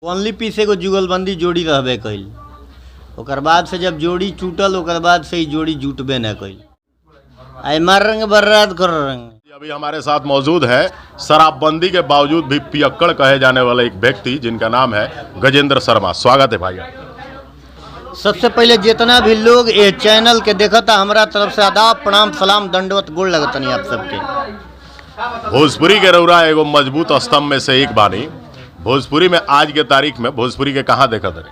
Only पीस एगो जुगलबंदी जोड़ी रहबे कइल। ओकर बाद से जब जोड़ी टूटल ओकर बाद से ही जोड़ी जुटबे न कइल। आई मार रंग बर्राद कर रंग। अभी हमारे साथ मौजूद है शराबबंदी के बावजूद भी पियक्कड़ कहे जाने वाला एक व्यक्ति जिनका नाम है गजेंद्र शर्मा। स्वागत है भाई। सबसे पहले जितना भी लोग ये चैनल के देखता हमारा तरफ से आदाब प्रणाम सलाम दंडवत गोड़ लगतनी आप सबके। भोजपुरी के रौरा एगो मजबूत स्तंभ में से एक बानी। भोजपुरी में आज के तारीख में भोजपुरी के कहाँ देखा तरी?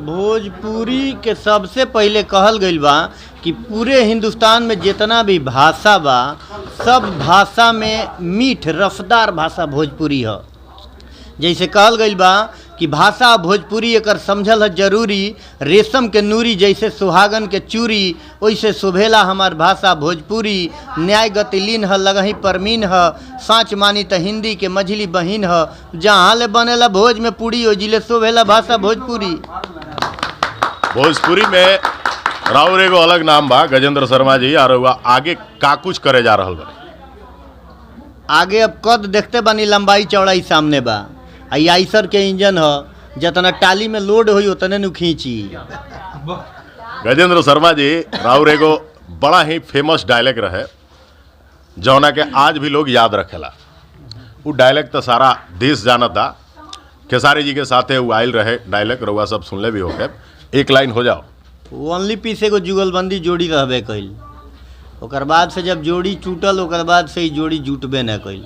भोजपुरी के सबसे पहले कहल गइल बा कि पूरे हिंदुस्तान में जितना भी भाषा बा सब भाषा में मीठ रसदार भाषा भोजपुरी है। जैसे कहल गइल बा कि भाषा भोजपुरी एकर समझल है जरूरी। रेशम के नूरी जैसे सुहागन के चूरी वैसे शोभेला हमार भाषा भोजपुरी। न्याय गति लीन है लगही परमीन है साँच मानी त हिंदी के मझली बहिन है। जहाँ ले बनेला भोज में पूरी हो जिले शोभेला भाषा भोजपुरी। भोजपुरी में राउर एगो अलग नाम बा गजेंद्र शर्मा जी। और आगे का कुछ करे जा रहा बा? आगे अब कद देखते बानी लंबाई चौड़ाई सामने बा। आइसर के इंजन ह जितना टाली में लोड होई उतने नु खींची। गजेंद्र शर्मा जी राउर एगो बड़ा ही फेमस डायलॉग रहे जौना के आज भी लोग याद रखेला। वो डायलॉग तो सारा देश जानता। खेसारी जी के साथे वो आयल रहे डायलॉग रउआ सब सुनले भी होके। एक लाइन हो जाओ। ओनली पीस एगो जुगलबंदी जोड़ी रहबे कइल। ओकर बाद से जब जोड़ी टूटल ओकर बाद से ही जोड़ी जुटबे न कइल।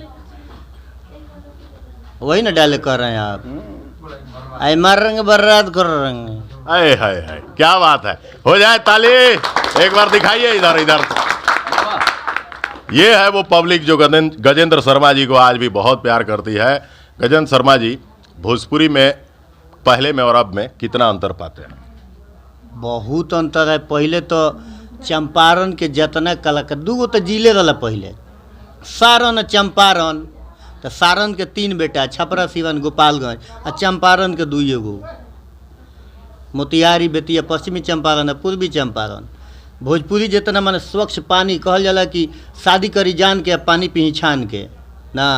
वही ना डायलॉग कर रहे हैं आप। आई मार रंग बर्राद कर रंग। अरे हाय हाय क्या बात है। हो जाए ताली एक बार दिखाइए इधर इधर। ये है वो पब्लिक जो गजेंद्र शर्मा जी को आज भी बहुत प्यार करती है। गजेंद्र शर्मा जी भोजपुरी में पहले में और अब में कितना अंतर पाते हैं? बहुत अंतर है। पहले तो चंपारण के जितना कलाकार दूगो तो जिले रहा पहले सारण चंपारण। तो सारण के 3 बेटा छपरा सिवान गोपालगंज आ चंपारण के 2 गो मोतिहारी बेतिया पश्चिमी चंपारण पूर्वी चंपारण। भोजपुरी जितना माने स्वच्छ पानी कहल जाला कि शादी करी जान के पानी पी छान के ना।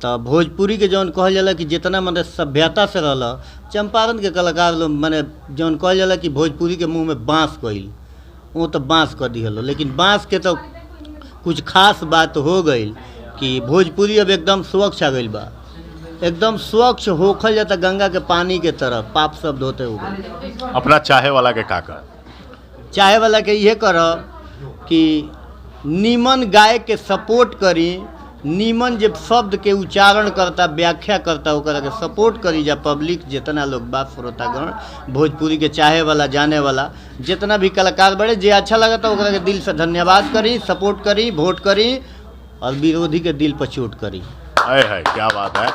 तो भोजपुरी के जौन कहल जाला कि जितना माने सभ्यता से रहला चंपारण के कलाकार लोग माने जौन कहल जाला कि भोजपुरी के मुंह में बाँस कइल वो तो बाँस कर दिहलो। लेकिन बाँस के तो कुछ खास बात हो गई कि भोजपुरी अब एकदम स्वच्छ आ गई बा। एकदम स्वच्छ होखल जाता गंगा के पानी के तरफ पाप सब धोते हुए। अपना चाहे वाला के का कर? चाहे वाला के ये कर कि नीमन गाय के सपोर्ट करी। नीमन जब शब्द के उच्चारण करता व्याख्या करता ओकरा के सपोर्ट करी जा। पब्लिक जितना लोग बात श्रोतागण भोजपुरी के चाहे वाला जाने वाला जितना भी कलाकार बड़े जे अच्छा लगता ओकरा के दिल से धन्यवाद करी सपोर्ट करी वोट करी और विरोधी के दिल पर चोट करी। है क्या बात है।